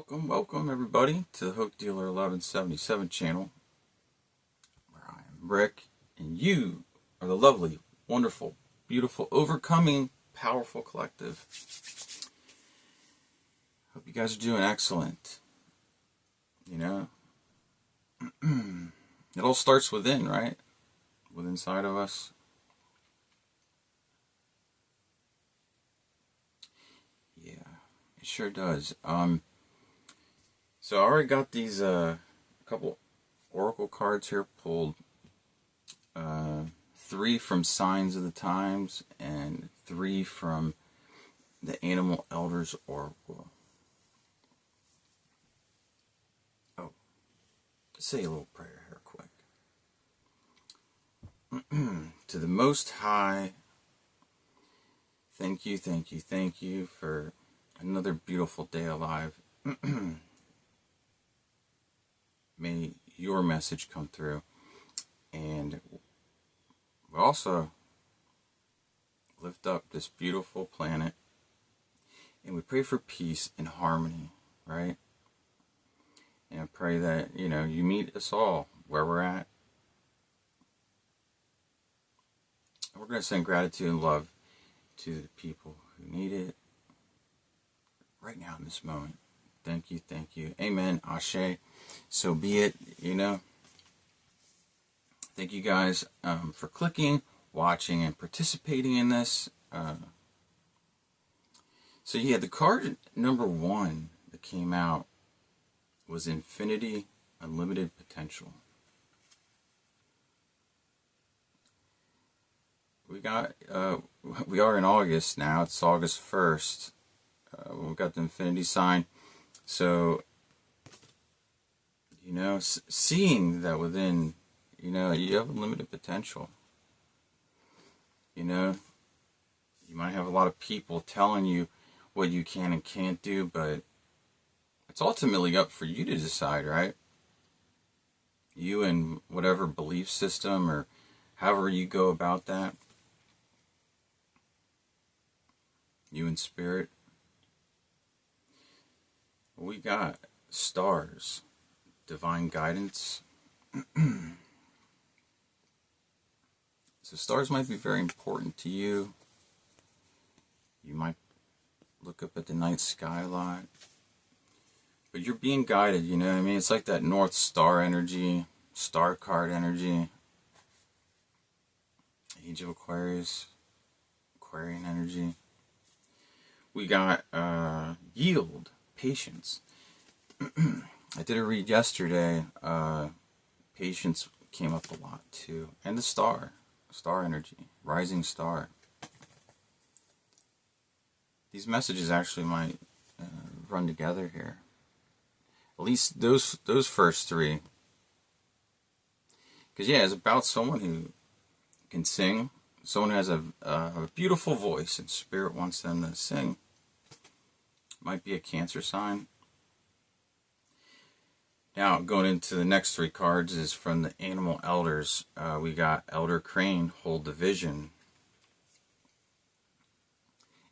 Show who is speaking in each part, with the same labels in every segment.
Speaker 1: Welcome everybody to the Hook Dealer 1177 channel, where I am Rick, and you are the lovely, wonderful, beautiful, overcoming, powerful collective. Hope you guys are doing excellent. You know, it all starts within, right? Within inside of us. Yeah, it sure does. So I already got these couple oracle cards here pulled. 3 from Signs of the Times and 3 from the Animal Elders Oracle. Oh, say a little prayer here quick. To the Most High, thank you for another beautiful day alive. May your message come through. And we also lift up this beautiful planet, and we pray for peace and harmony, right? And I pray that, you meet us all where we're at. And we're going to send gratitude and love to the people who need it right now in this moment. Thank you. Amen. Ashe. So be it, Thank you guys for clicking, watching, and participating in this. So yeah, the card number 1 that came out was Infinity, Unlimited Potential. We are in August now. It's August 1st. We've got the Infinity sign. So, seeing that within, you have unlimited potential. You might have a lot of people telling you what you can and can't do, but it's ultimately up for you to decide, right? You and whatever belief system or however you go about that. You in spirit. We got stars, divine guidance. So stars might be very important to you. You might look up at the night sky a lot. But you're being guided, you know what I mean? It's like that North Star energy, star card energy. Age of Aquarius, Aquarian energy. We got yield, patience. I did a read yesterday. Patience came up a lot too. And the star energy, rising star. These messages actually might run together here. At least those first 3. Because yeah, it's about someone who can sing. Someone who has a beautiful voice and spirit wants them to sing. Might be a Cancer sign. Now, going into the next 3 cards is from the Animal Elders. We got Elder Crane, Hold the Vision.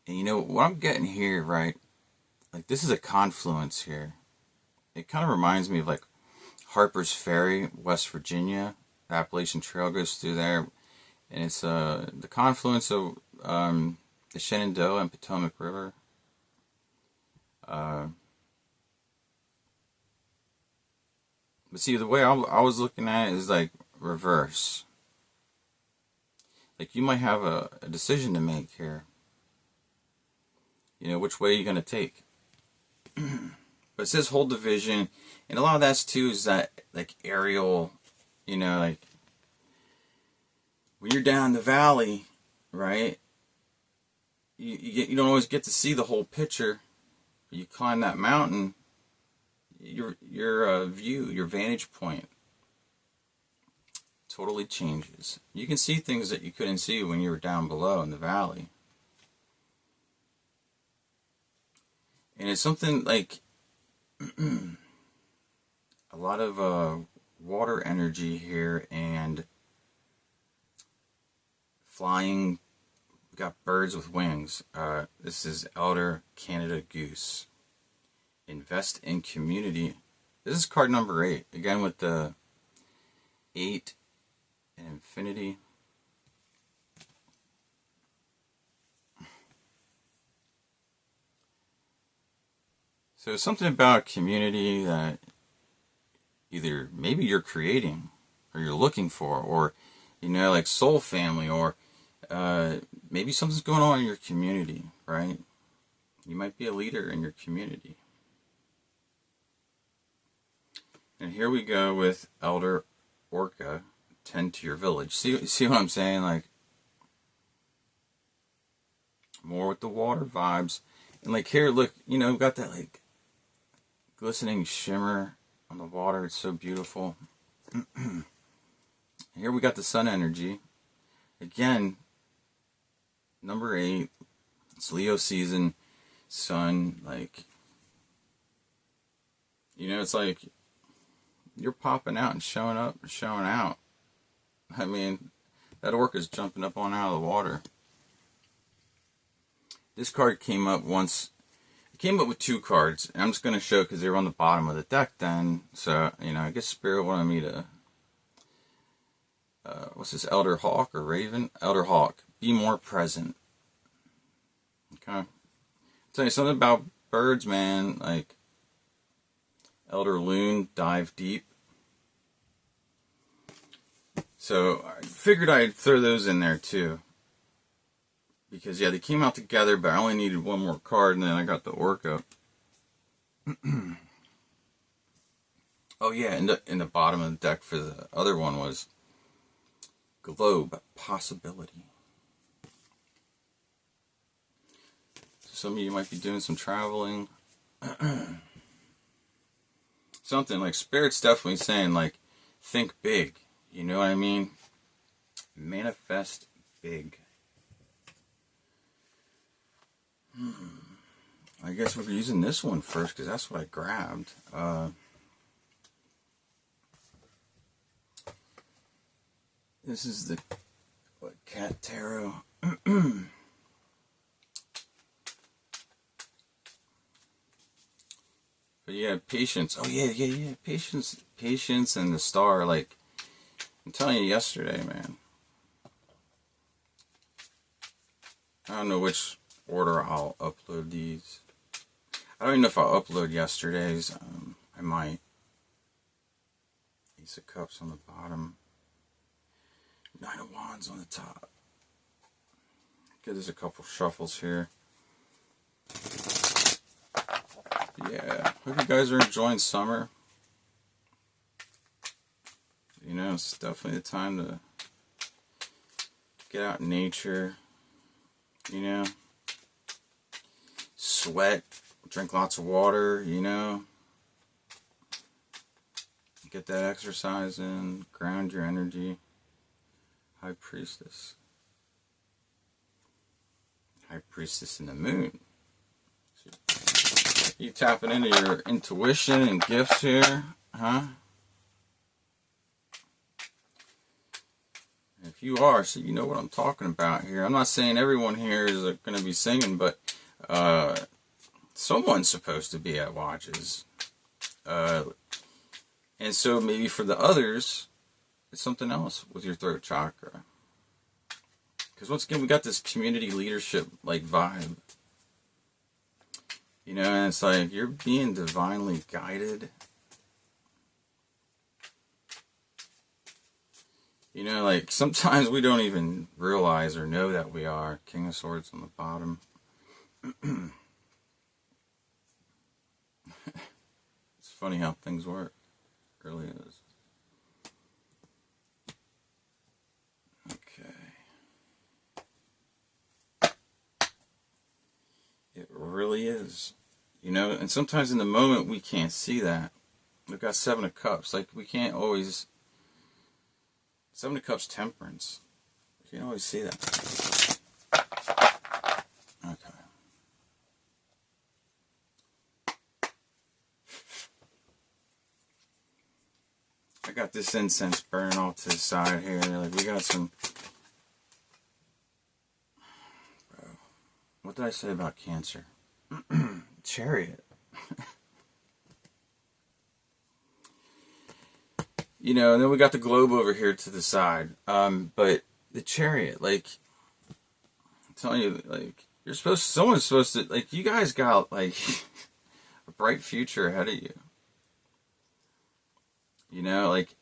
Speaker 1: And what I'm getting here, right? Like, this is a confluence here. It kind of reminds me of, like, Harper's Ferry, West Virginia. The Appalachian Trail goes through there. And it's the confluence of the Shenandoah and Potomac River. But see, the way I was looking at it is like reverse. Like you might have a decision to make here. Which way you're going to take. But it says hold the vision. And a lot of that's too is that like aerial, like when you're down the valley, right? You don't always get to see the whole picture. You climb that mountain. Your view, your vantage point totally changes. You can see things that you couldn't see when you were down below in the valley. And it's something like a lot of water energy here and flying. We got birds with wings. This is Elder Canada Goose. invest in community. This is card number 8. Again with the 8 and infinity. So something about community that either maybe you're creating or you're looking for, or, you know, like soul family, or maybe something's going on in your community, right? You might be a leader in your community. And here we go with Elder Orca, tend to your village. See what I'm saying? Like, more with the water vibes. And like here, look, you know, got that like glistening shimmer on the water. It's so beautiful. Here we got the sun energy. Again, number 8. It's Leo season. Sun, like, you know, it's like you're popping out and showing up and showing out. I mean, that orca's jumping up on out of the water. This card came up once. It came up with 2 cards. And I'm just going to show because they were on the bottom of the deck then. So, you know, I guess Spirit wanted me to... what's this? Elder Hawk or Raven? Elder Hawk. Be more present. Okay. I'll tell you something about birds, man. Like, Elder Loon, dive deep. So, I figured I'd throw those in there too. Because, yeah, they came out together, but I only needed one more card, and then I got the Orca. Oh, yeah, in the bottom of the deck for the other one was Globe, Possibility. Some of you might be doing some traveling. Something like Spirit's definitely saying, like, think big. You know what I mean? Manifest big. I guess we're using this one first because that's what I grabbed. This is the Cat Tarot. But yeah, patience. Oh yeah. Patience and the star. Like, I'm telling you yesterday, man. I don't know which order I'll upload these. I don't even know if I'll upload yesterday's. I might. Ace of Cups on the bottom. 9 of Wands on the top. Okay, there's a couple shuffles here. Yeah, hope you guys are enjoying summer. You know, it's definitely the time to get out in nature. You know, sweat, drink lots of water, you know. Get that exercise in, ground your energy. High Priestess. High Priestess in the moon. You tapping into your intuition and gifts here, huh? If you are, so you know what I'm talking about here. I'm not saying everyone here is going to be singing, but someone's supposed to be at watches. And so maybe for the others, it's something else with your throat chakra. Because once again, we got this community leadership like vibe. You know, and it's like you're being divinely guided. You know, like sometimes we don't even realize or know that we are. King of Swords on the bottom. It's funny how things work. It really is. It really is. You know, and sometimes in the moment we can't see that. We've got 7 of Cups. Like, we can't always... 7 of Cups, Temperance. You can't always see that. Okay. I got this incense burning off to the side here. Like, we got some... What did I say about Cancer? Chariot. You know, and then we got the globe over here to the side. But the chariot, like, I'm telling you, like, someone's supposed to, like, you guys got, like, a bright future ahead of you. You know, like,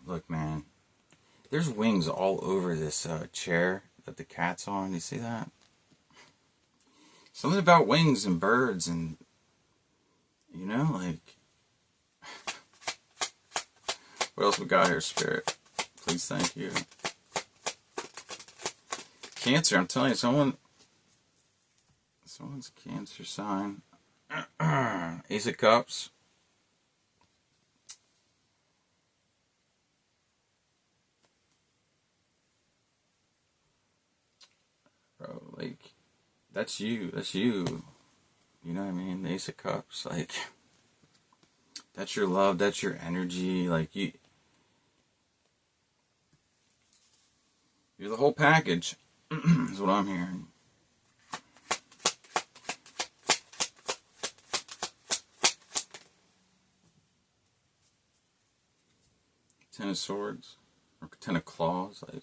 Speaker 1: look, man, there's wings all over this chair that the cat's on. You see that? Something about wings and birds and, you know, like, what else we got here, Spirit? Please, thank you. Cancer, I'm telling you, someone's Cancer sign. Ace of Cups. Bro, like, that's you. You know what I mean? The Ace of Cups, like, that's your love, that's your energy, like, you're the whole package, is what I'm hearing. Ten of Swords, or Ten of Claws, like,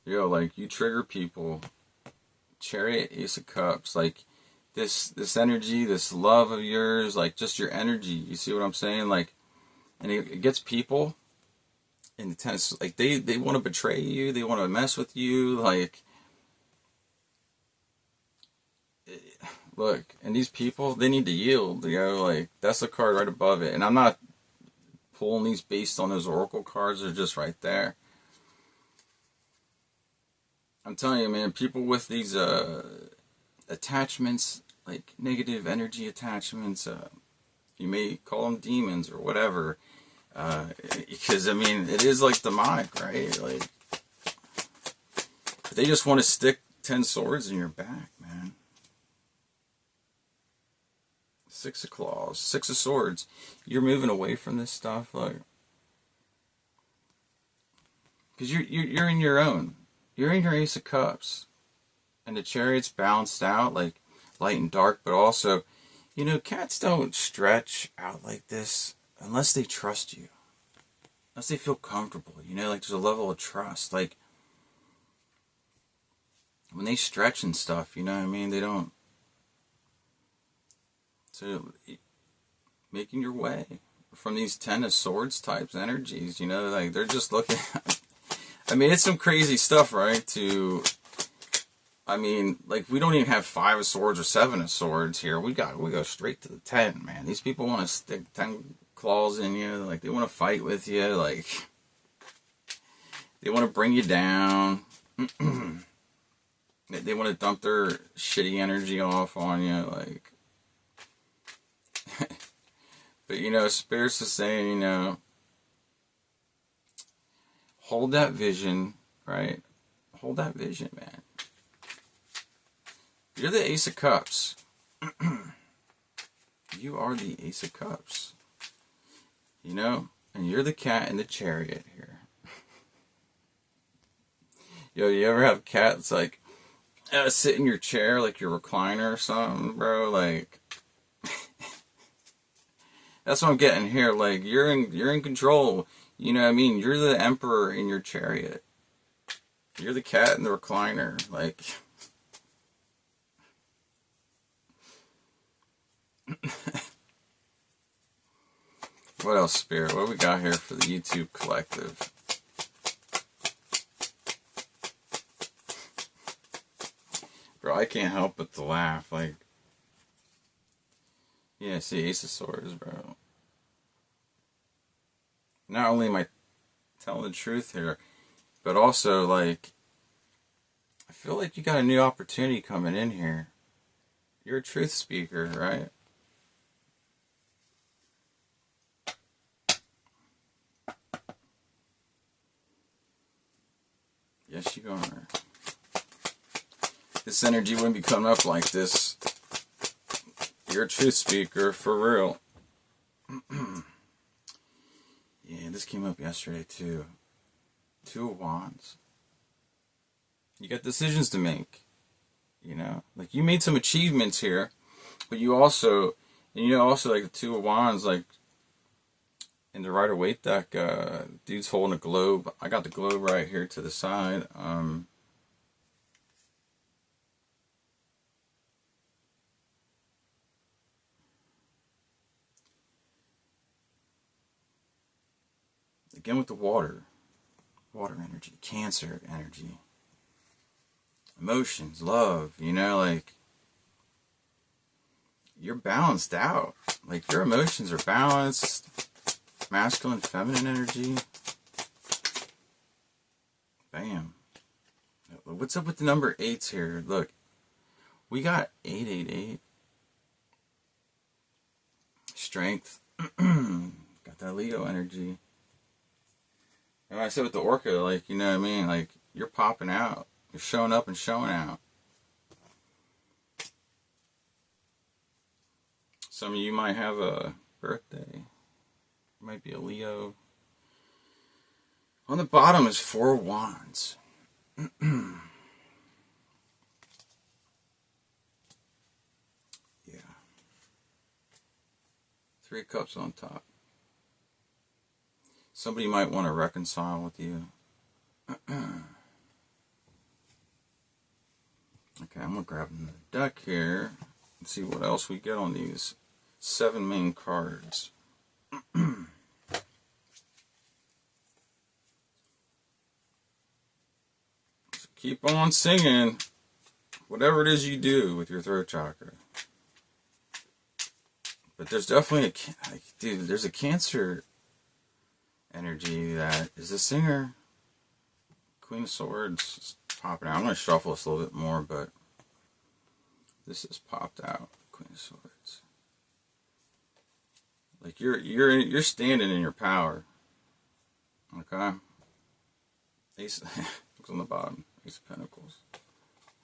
Speaker 1: yo, like, you trigger people. Chariot, Ace of Cups, like, this energy, this love of yours, like, just your energy, you see what I'm saying? Like, and it gets people in the tennis, like, they want to betray you, they want to mess with you, like, look, and these people, they need to yield, you know, like, that's the card right above it, and I'm not pulling these based on those oracle cards, they're just right there. I'm telling you, man, people with these attachments, like negative energy attachments, you may call them demons or whatever, because, I mean, it is like demonic, right? Like, they just want to stick 10 swords in your back, man. Six of Claws, Six of Swords. You're moving away from this stuff, like, because you're in your own. You're in your Ace of Cups, and the Chariot's balanced out, like light and dark, but also, you know, cats don't stretch out like this unless they trust you, unless they feel comfortable, you know, like there's a level of trust, like, when they stretch and stuff, you know what I mean, they don't, so, making your way from these Ten of Swords types energies, you know, like, they're just looking I mean, it's some crazy stuff, right? I mean, like, we don't even have 5 of Swords or 7 of Swords here. We go straight to the 10, man. These people want to stick 10 claws in you. Like, they want to fight with you. Like, they want to bring you down. They want to dump their shitty energy off on you. Like, but, you know, Spirit's just saying, you know, hold that vision, right? Hold that vision, man. You're the Ace of Cups. You are the Ace of Cups. You know? And you're the cat in the chariot here. Yo, you ever have cats, like, sit in your chair, like your recliner or something, bro? Like, that's what I'm getting here. Like, you're in control. You know what I mean? You're the emperor in your chariot. You're the cat in the recliner. Like, what else, Spirit? What do we got here for the YouTube collective? Bro, I can't help but to laugh. Like, yeah, see, Ace of Swords, bro. Not only am I telling the truth here, but also, like, I feel like you got a new opportunity coming in here. You're a truth speaker, right? Yes, you are. This energy wouldn't be coming up like this. You're a truth speaker, for real. Yeah, this came up yesterday, too. 2 of Wands. You got decisions to make. You know? Like, you made some achievements here. But you also, and you know, also like the Two of Wands, like in the Rider-Waite deck, dude's holding a globe. I got the globe right here to the side. Again with the water energy, Cancer energy, emotions, love, you know, like you're balanced out. Like your emotions are balanced, masculine, feminine energy. Bam. What's up with the number 8s here? Look, we got 888. Strength. Got that Leo energy. And I said with the Orca, like, you know what I mean? Like, you're popping out. You're showing up and showing out. Some of you might have a birthday. Might be a Leo. On the bottom is 4 Wands. Yeah. 3 Cups on top. Somebody might want to reconcile with you. Okay, I'm going to grab another deck here and see what else we get on these 7 main cards. So keep on singing whatever it is you do with your throat chakra. But there's definitely dude, there's a Cancer energy that is a singer. Queen of Swords is popping out. I'm going to shuffle this a little bit more, but this has popped out. Queen of Swords. Like you're standing in your power. Okay. Ace looks on the bottom. Ace of Pentacles.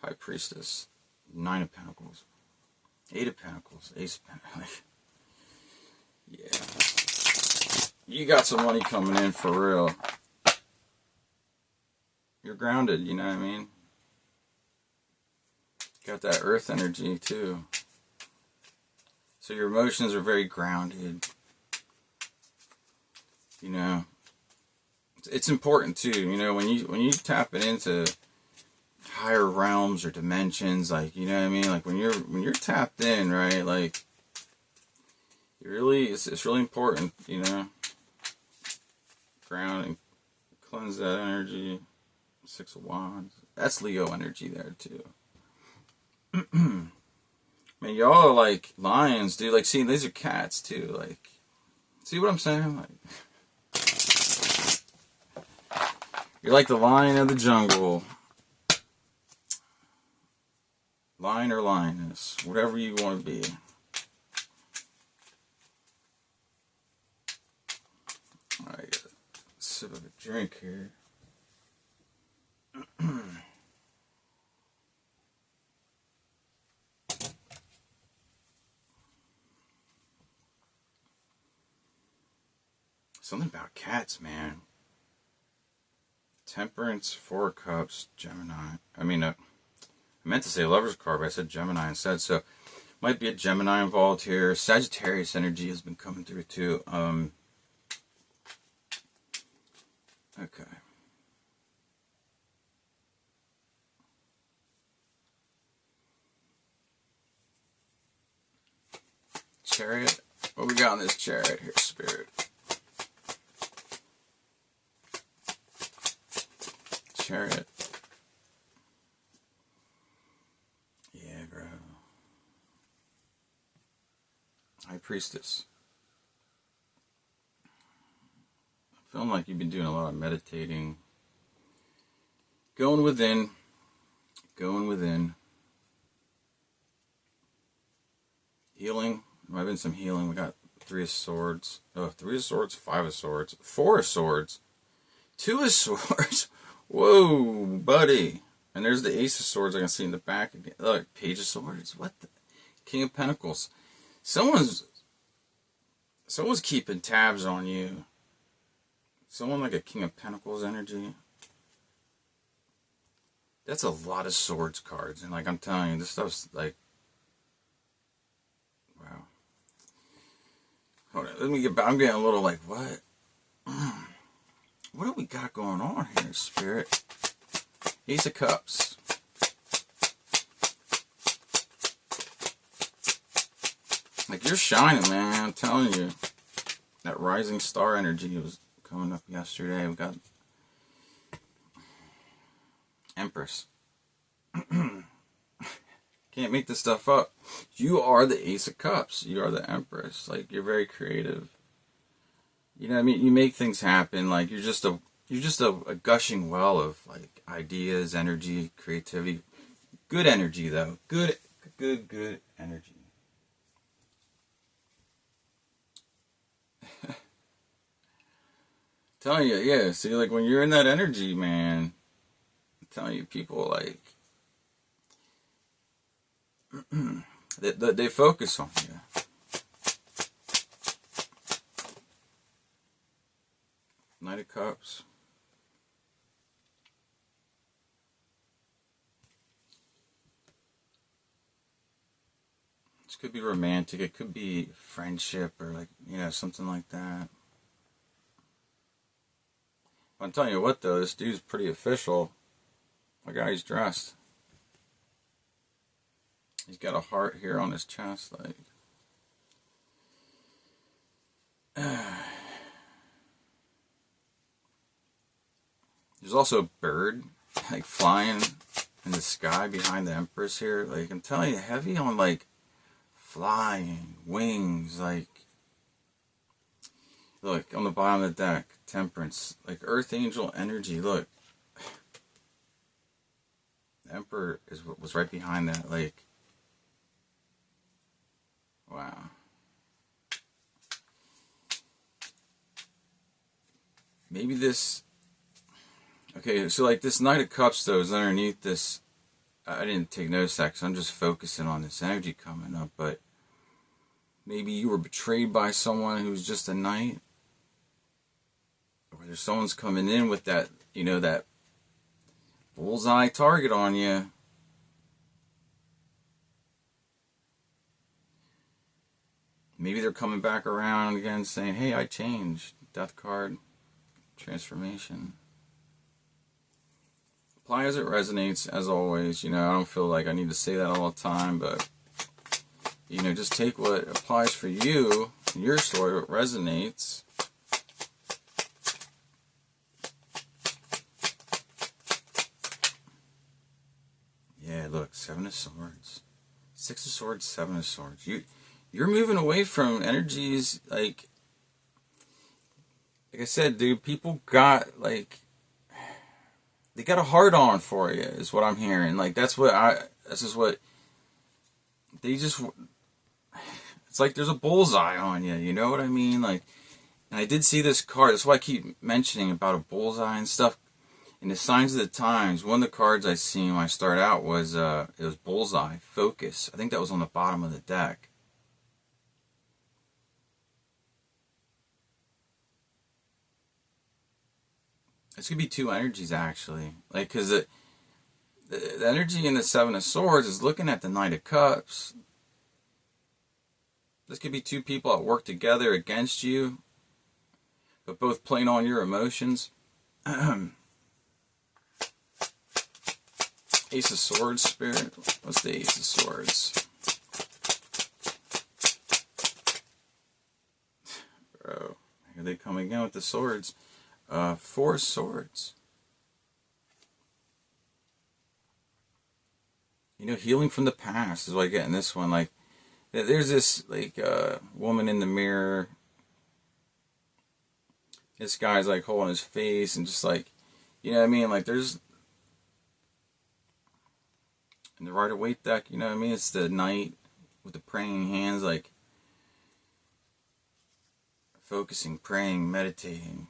Speaker 1: High Priestess. 9 of Pentacles. 8 of Pentacles. Ace of Pentacles. Yeah. You got some money coming in for real. You're grounded, you know what I mean? Got that earth energy too. So your emotions are very grounded. You know. It's important too, you know, when you tap it into higher realms or dimensions, like, you know what I mean? Like when you're tapped in, right? Like it's really important, you know. Ground and cleanse that energy. 6 of Wands. That's Leo energy there too. Man, y'all are like lions, dude. Like, see, these are cats too. Like, see what I'm saying? Like, you're like the lion of the jungle. Lion or lioness, whatever you want to be. Alright, got a sip of a drink here. Something about cats, man. Temperance, 4 Cups, Gemini. I meant to say Lover's card, but I said Gemini instead. So, might be a Gemini involved here. Sagittarius energy has been coming through too. Okay. Chariot. What we got on this chariot here, Spirit? Chariot. Yeah, bro. High Priestess. I'm feeling like you've been doing a lot of meditating. Going within. Going within. Healing. There might have been some healing. We got 3 of Swords. Oh, 3 of Swords, 5 of Swords, 4 of Swords, 2 of Swords. Whoa, buddy. And there's the Ace of Swords I can see in the back again. Look, Page of Swords. What the? King of Pentacles. Someone's keeping tabs on you. Someone like a King of Pentacles energy. That's a lot of Swords cards. And like I'm telling you, this stuff's like Hold on, let me get back. I'm getting a little like, what? What do we got going on here, Spirit? Ace of Cups. Like, you're shining, man. I'm telling you. That rising star energy was coming up yesterday. We got Empress. Can't make this stuff up. You are the Ace of Cups. You are the Empress. Like, you're very creative. You know what I mean? You make things happen. Like, you're just a gushing well of like ideas, energy, creativity. Good energy though. Good energy. Telling you, yeah. See, like when you're in that energy, man. I'm telling you, people like they focus on you. Knight of Cups. This could be romantic. It could be friendship or like, you know, something like that. I'm telling you what though, this dude's pretty official. Look how he's dressed. He's got a heart here on his chest, like. There's also a bird, like, flying in the sky behind the Empress here. Like, I'm telling you, heavy on, like, flying, wings, like. Look, on the bottom of the deck, Temperance. Like, Earth Angel energy, look. The Emperor was right behind that, like. Wow. Maybe this. Okay, so like this Knight of Cups though is underneath this. I didn't take notice of that because I'm just focusing on this energy coming up. But maybe you were betrayed by someone who's just a knight, or there's someone's coming in with that, you know, that bullseye target on you. Maybe they're coming back around again saying, hey, I changed. Death card. Transformation. Apply as it resonates, as always. You know, I don't feel like I need to say that all the time, but, you know, just take what applies for you, your story, what resonates. Yeah, look, 7 of Swords. 6 of Swords, 7 of Swords. You're moving away from energies, like I said, dude, people got, like, they got a hard on for you, is what I'm hearing. Like, this is what, they just, it's like there's a bullseye on you, you know what I mean? Like, and I did see this card, that's why I keep mentioning about a bullseye and stuff. In the Signs of the Times, one of the cards I seen when I started out was, it was bullseye, focus. I think that was on the bottom of the deck. This could be two energies, actually. Like, because the energy in the 7 of Swords is looking at the Knight of Cups. This could be two people that work together against you, but both playing on your emotions. Ace of Swords, Spirit. What's the Ace of Swords? Bro, here they come again with the swords. 4 swords. You know, healing from the past is what I get in this one. Like, there's this, like, woman in the mirror. This guy's, like, holding his face and just, like, you know what I mean? Like, there's, in the Rider-Waite deck, you know what I mean? It's the knight with the praying hands, like, focusing, praying, meditating.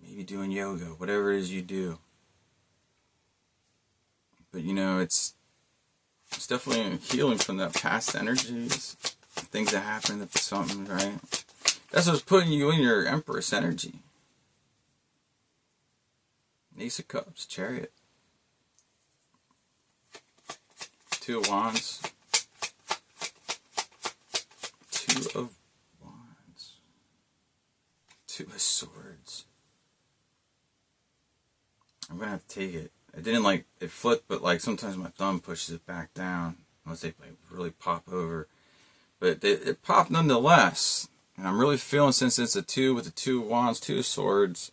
Speaker 1: Maybe doing yoga, whatever it is you do. But, you know, it's definitely healing from that past energies, things that happened, something, right? That's what's putting you in your Empress energy. Ace of Cups, Chariot. 2 of Wands. 2 of Two of Swords. I'm gonna have to take it. It didn't like it flipped, but like sometimes my thumb pushes it back down unless they like really pop over. But it popped nonetheless, and I'm really feeling, since it's a 2 with the 2 of Wands, 2 of Swords.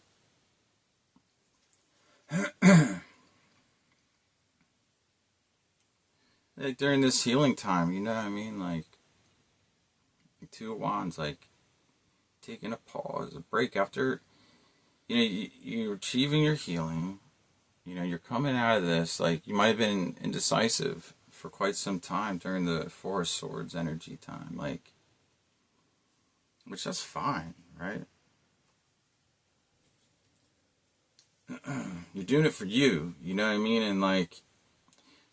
Speaker 1: Like during this healing time, you know what I mean? Like 2 of Wands, like taking a pause, a break after, you know, you're achieving your healing. You know, you're coming out of this, like, you might have been indecisive for quite some time during the 4 of Swords energy time, like, which that's fine, right? You're doing it for you, you know what I mean? And, like,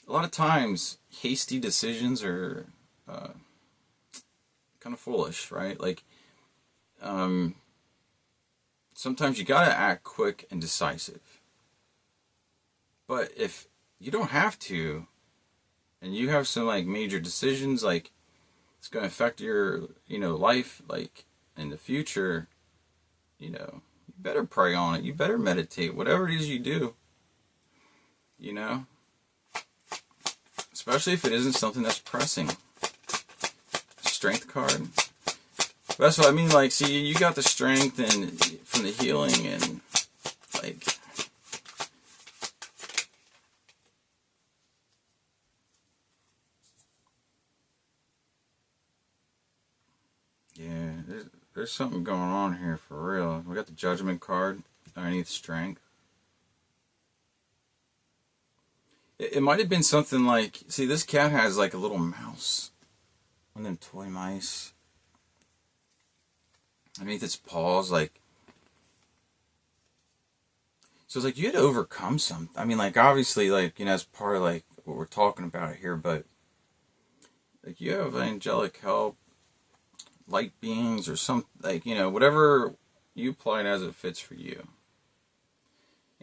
Speaker 1: a lot of times, hasty decisions are kind of foolish, right? Like, sometimes you gotta act quick and decisive. But if you don't have to, and you have some like major decisions, like it's going to affect your, you know, life, like in the future, you know, you better pray on it. You better meditate, whatever it is you do, you know, especially if it isn't something that's pressing. Strength card. That's what I mean. Like, see, you got the strength and from the healing and like. Yeah, there's something going on here for real. We got the Judgment card underneath Strength. It might have been something like, see, this cat has like a little mouse. One of them toy mice. Underneath its paws, like. So it's like you had to overcome something. I mean, like, obviously, like, you know, as part of like what we're talking about here, but like you have angelic help, light beings, or some, like, you know, whatever you apply it as it fits for you.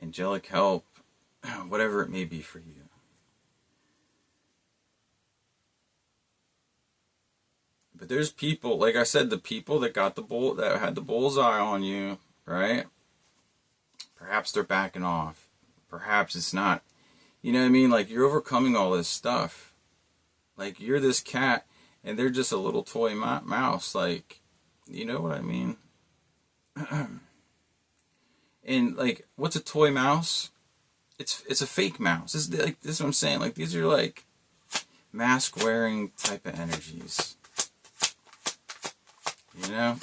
Speaker 1: Angelic help, whatever it may be for you. But there's people, like I said, the people that got that had the bullseye on you, right? Perhaps they're backing off. Perhaps it's not. You know what I mean? Like, you're overcoming all this stuff. Like, you're this cat, and they're just a little toy mouse. Like, you know what I mean? And, like, what's a toy mouse? It's a fake mouse. This is what I'm saying. Like, these are, like, mask-wearing type of energies. You know?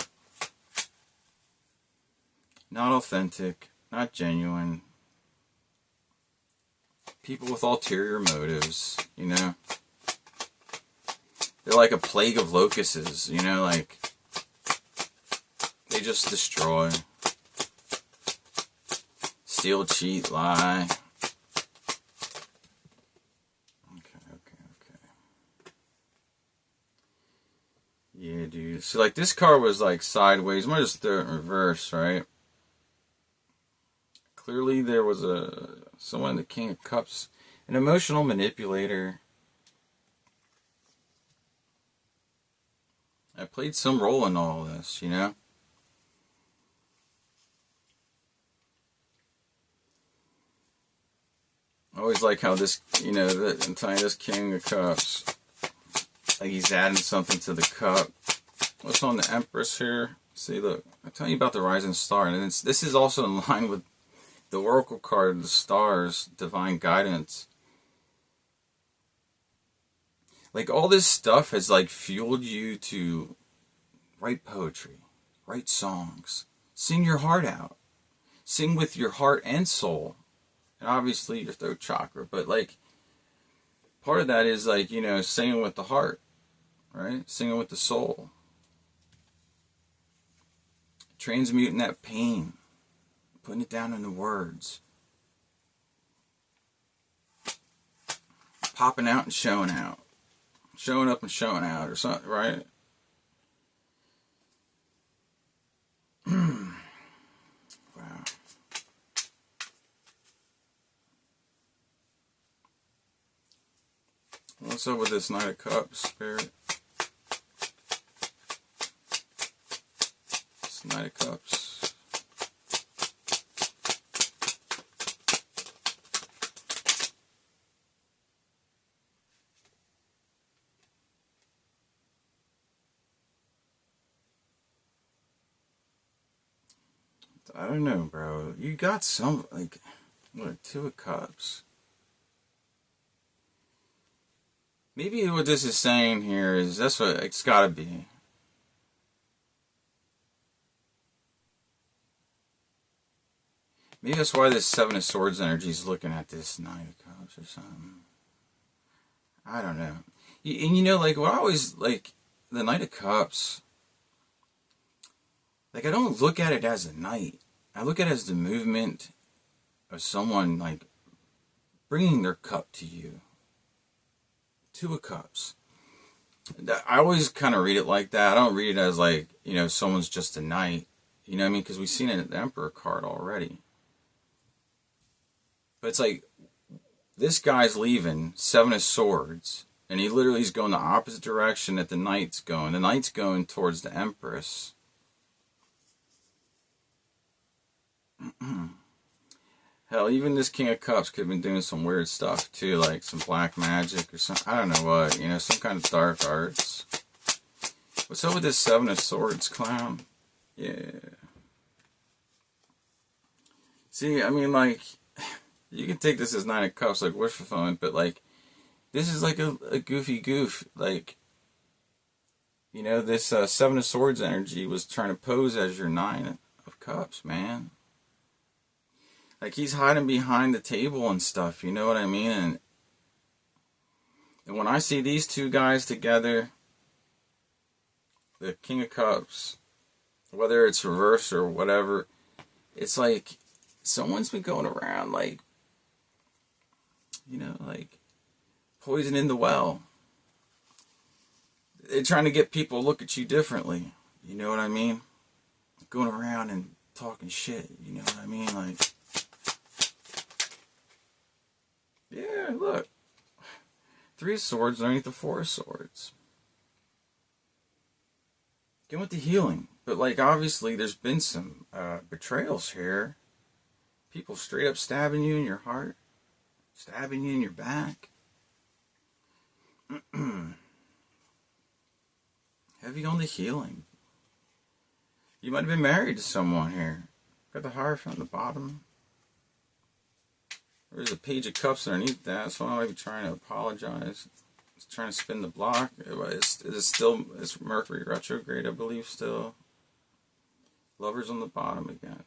Speaker 1: Not authentic. Not genuine. People with ulterior motives, you know? They're like a plague of locusts, you know, like, they just destroy. Steal, cheat, lie. Okay. Yeah, dude. So, like, this card was, like, sideways. I'm gonna just throw it in reverse, right? Clearly, there was someone, the King of Cups, an emotional manipulator. I played some role in all this, you know? I always like how this, you know, I'm telling you, this King of Cups, like he's adding something to the cup. What's on the Empress here? See, look, I'm telling you about the rising star, and this is also in line with the Oracle card, the stars, divine guidance. Like, all this stuff has, like, fueled you to write poetry, write songs, sing your heart out, sing with your heart and soul, and obviously your throat chakra. But, like, part of that is, like, you know, singing with the heart, right? Singing with the soul. Transmuting that pain. Putting it down into words. Popping out and showing out. Showing up and showing out, or something, right? Wow. What's up with this Knight of Cups, Spirit? This Knight of Cups. I don't know, bro. You got some, like, what, Two of Cups. Maybe what this is saying here is that's what it's got to be. Maybe that's why this Seven of Swords energy is looking at this Nine of Cups or something. I don't know. And you know, like, what I always, like, the Knight of Cups, like, I don't look at it as a knight. I look at it as the movement of someone, like, bringing their cup to you. Two of Cups. I always kind of read it like that. I don't read it as, like, you know, someone's just a knight. You know what I mean? Because we've seen it in the Emperor card already. But it's like, this guy's leaving, Seven of Swords, and he literally is going the opposite direction that the Knight's going. The Knight's going towards the Empress. Hell, even this King of Cups could have been doing some weird stuff too, like some black magic or something. I don't know what, you know, some kind of dark arts. What's up with this Seven of Swords clown? Yeah. See, I mean, like, you can take this as Nine of Cups, like wish fulfillment, but like, this is like a goofy goof. Like, you know, this Seven of Swords energy was trying to pose as your Nine of Cups, man. Like, he's hiding behind the table and stuff, you know what I mean? And when I see these two guys together, the King of Cups, whether it's reverse or whatever, it's like someone's been going around, like, you know, like poisoning the well. They're trying to get people to look at you differently, you know what I mean? Going around and talking shit, you know what I mean? Like, yeah, look. Three of Swords underneath the Four of Swords. Get with the healing. But, like, obviously there's been some betrayals here. People straight up stabbing you in your heart. Stabbing you in your back. Heavy on the healing. You might have been married to someone here. Got the Hierophant on the bottom. There's a Page of Cups underneath that, so I might be trying to apologize. It's trying to spin the block. It's Mercury retrograde, I believe, still. Lovers on the bottom again.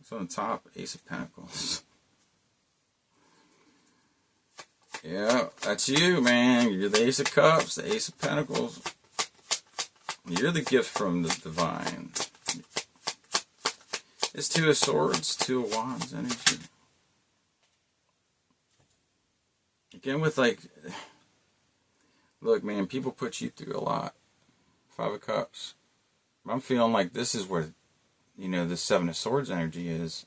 Speaker 1: It's on the top, Ace of Pentacles. Yeah, that's you, man. You're the Ace of Cups, the Ace of Pentacles. You're the gift from the divine. It's Two of Swords, Two of Wands energy. Again, with, like, look, man, people put you through a lot. Five of Cups. I'm feeling like this is where, you know, the Seven of Swords energy is.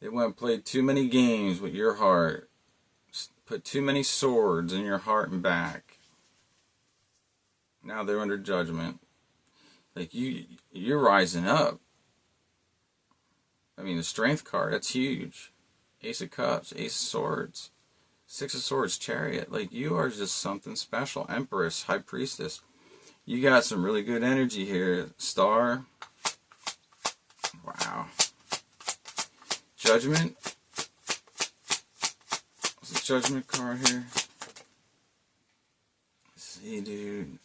Speaker 1: They went and played too many games with your heart. Put too many swords in your heart and back. Now they're under judgment. Like, you're rising up. I mean, the Strength card, that's huge. Ace of Cups, Ace of Swords, Six of Swords, Chariot. Like, you are just something special. Empress, High Priestess. You got some really good energy here. Star. Wow. Judgment. What's the Judgment card here? Let's see, dude.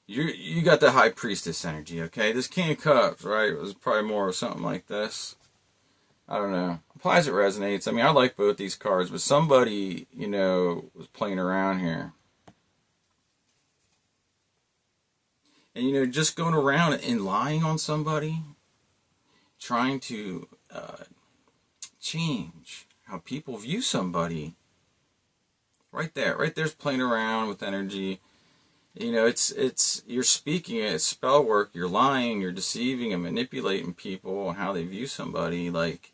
Speaker 1: You got the High Priestess energy, okay? This King of Cups, right, it was probably more of something like this. I don't know. Applies it resonates. I mean, I like both these cards, but somebody, you know, was playing around here. And, you know, just going around and lying on somebody, trying to change how people view somebody. Right there's playing around with energy. You know, it's you're speaking it, it's spell work, you're lying, you're deceiving and manipulating people and how they view somebody, like,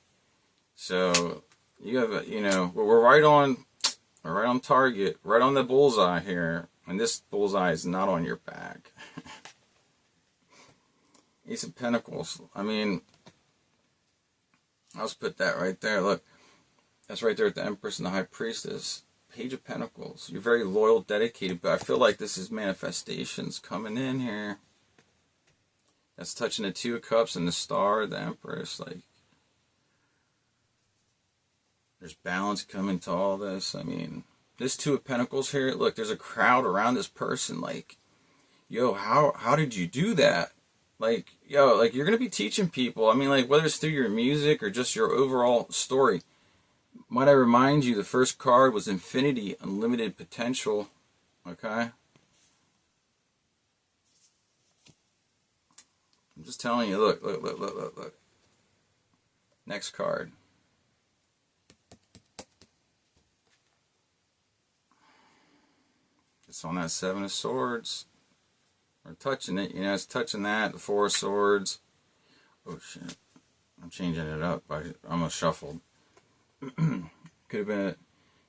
Speaker 1: so you have a, you know, we're right on target, right on the bullseye here, and this bullseye is not on your back. Ace of Pentacles. I mean, I'll just put that right there. Look, that's right there at the Empress and the High Priestess. Page of Pentacles. You're very loyal, dedicated, but I feel like this is manifestations coming in here. That's touching the Two of Cups and the Star, the Empress. Like, there's balance coming to all this. I mean, this Two of Pentacles here, look, there's a crowd around this person. Like, yo, how did you do that? Like, yo, like, you're going to be teaching people. I mean, like, whether it's through your music or just your overall story. Might I remind you, the first card was Infinity, Unlimited Potential. Okay? I'm just telling you, look. Next card. It's on that Seven of Swords. We're touching it, you know, it's touching that, the Four of Swords. Oh shit. I'm changing it up. I almost shuffled. Could have been,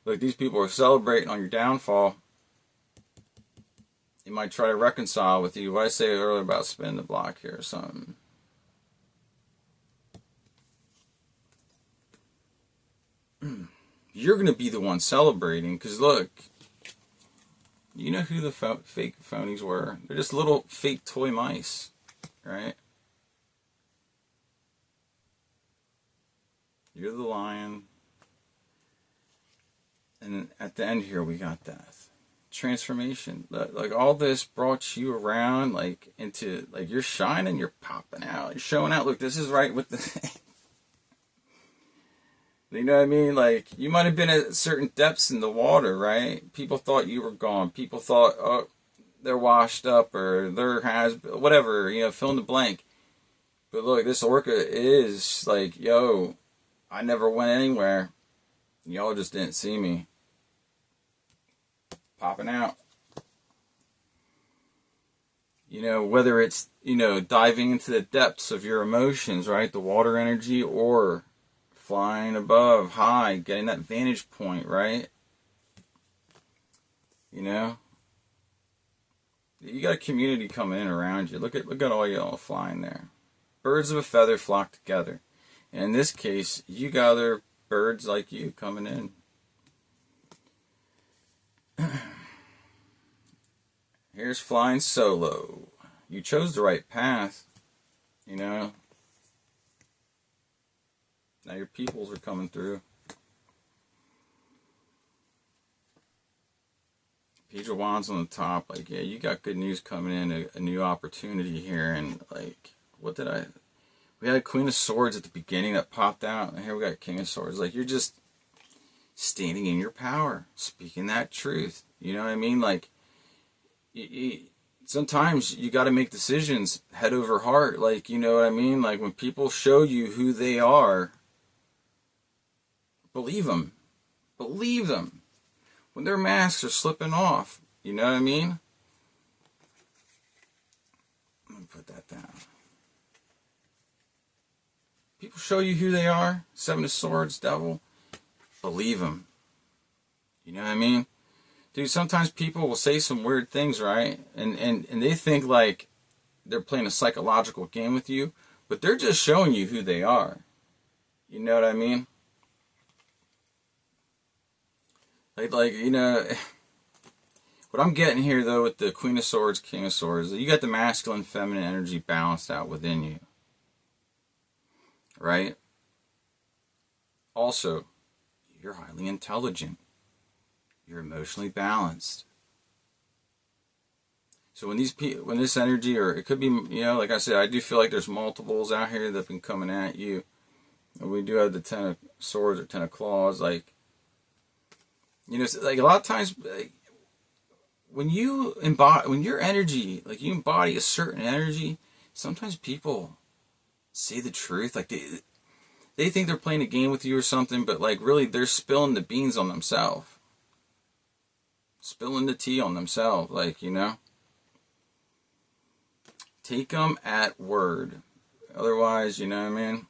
Speaker 1: look, these people are celebrating on your downfall. They might try to reconcile with you. What I say earlier about spinning the block here or something. You're going to be the one celebrating, because look, you know who the fake phonies were? They're just little fake toy mice, right? You're the lion. And at the end here, we got death. Transformation. Like, all this brought you around, like, into, like, you're shining, you're popping out, you're showing out. Look, this is right with the... You know what I mean? Like, you might have been at certain depths in the water, right? People thought you were gone. People thought, oh, they're washed up, or they're whatever, you know, fill in the blank. But look, this Orca is like, yo, I never went anywhere. Y'all just didn't see me. Popping out. You know, whether it's, you know, diving into the depths of your emotions, right? The water energy, or flying above, high, getting that vantage point, right? You know? You got a community coming in around you. Look at all y'all flying there. Birds of a feather flock together. And in this case, you got other birds like you coming in. Here's flying solo. You chose the right path, you know? Now your peoples are coming through. Page of Wands on the top. Like, yeah, you got good news coming in. A new opportunity here. And, like, we had Queen of Swords at the beginning that popped out. And here we got King of Swords. Like, you're just standing in your power. Speaking that truth. You know what I mean? Like, sometimes you got to make decisions head over heart. Like, you know what I mean? Like, when people show you who they are, believe them. Believe them. When their masks are slipping off, you know what I mean? Let me put that down. People show you who they are. Seven of Swords, Devil. Believe them. You know what I mean? Dude, sometimes people will say some weird things, right? And they think like they're playing a psychological game with you, but they're just showing you who they are. You know what I mean? Like, you know, what I'm getting here, though, with the Queen of Swords, King of Swords, you got the masculine, feminine energy balanced out within you. Right? Also, you're highly intelligent. You're emotionally balanced. So when this energy, or it could be, you know, like I said, I do feel like there's multiples out here that have been coming at you. And we do have the Ten of Swords or Ten of Claws, like, you know, like a lot of times, like, when your energy, like you embody a certain energy, sometimes people say the truth. Like they think they're playing a game with you or something, but like really they're spilling the beans on themselves. Spilling the tea on themselves, like, you know. Take them at word. Otherwise, you know what I mean?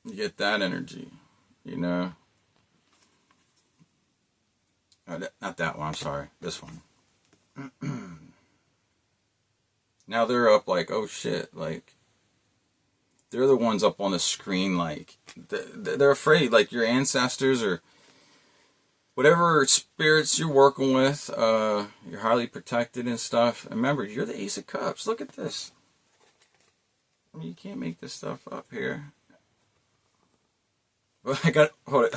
Speaker 1: You get that energy, you know. Not that one, I'm sorry. This one. Now they're up like, oh shit, like, they're the ones up on the screen, like, they're afraid, like, your ancestors, or whatever spirits you're working with, you're highly protected and stuff. And remember, you're the Ace of Cups. Look at this. I mean, you can't make this stuff up here. But I got, hold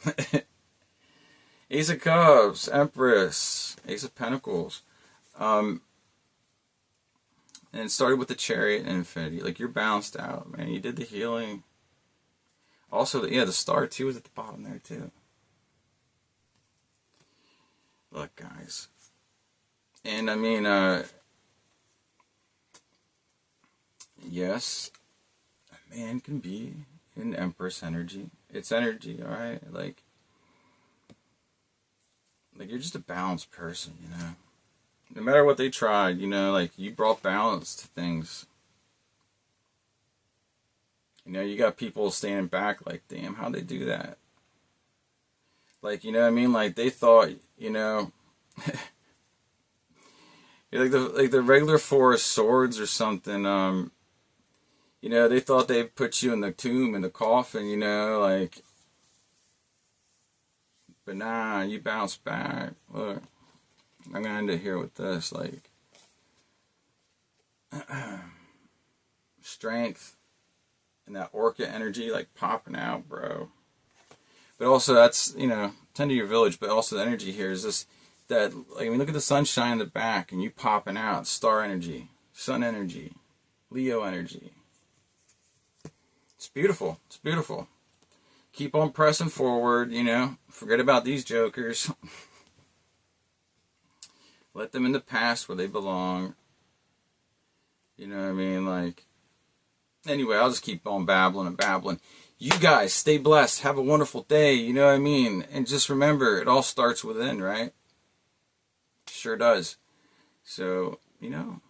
Speaker 1: it. Ace of Cups, Empress, Ace of Pentacles. And it started with the Chariot and Infinity. Like, you're balanced out, man. You did the healing. Also, yeah, the star, too, is at the bottom there, too. Look, guys. And, I mean, yes, a man can be in Empress energy. It's energy, alright? Like, you're just a balanced person, you know? No matter what they tried, you know, like, you brought balance to things. You know, you got people standing back like, damn, how'd they do that? Like, you know what I mean? Like, they thought, you know, like the regular Four of Swords or something, you know, they thought they'd put you in the tomb, in the coffin, you know, like, but nah, you bounce back. Look, I'm gonna end it here with this, like, strength. And that Orca energy, like, popping out, bro. But also, that's, you know, tend to your village, but also the energy here is this, that, like, I mean, look at the sunshine in the back, and you popping out, star energy, sun energy, Leo energy. It's beautiful. It's beautiful. Keep on pressing forward, you know. Forget about these jokers. Let them in the past where they belong. You know what I mean? Like, anyway, I'll just keep on babbling and babbling. You guys, stay blessed. Have a wonderful day. You know what I mean? And just remember, it all starts within, right? Sure does. So, you know,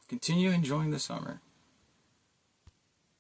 Speaker 1: continue enjoying the summer.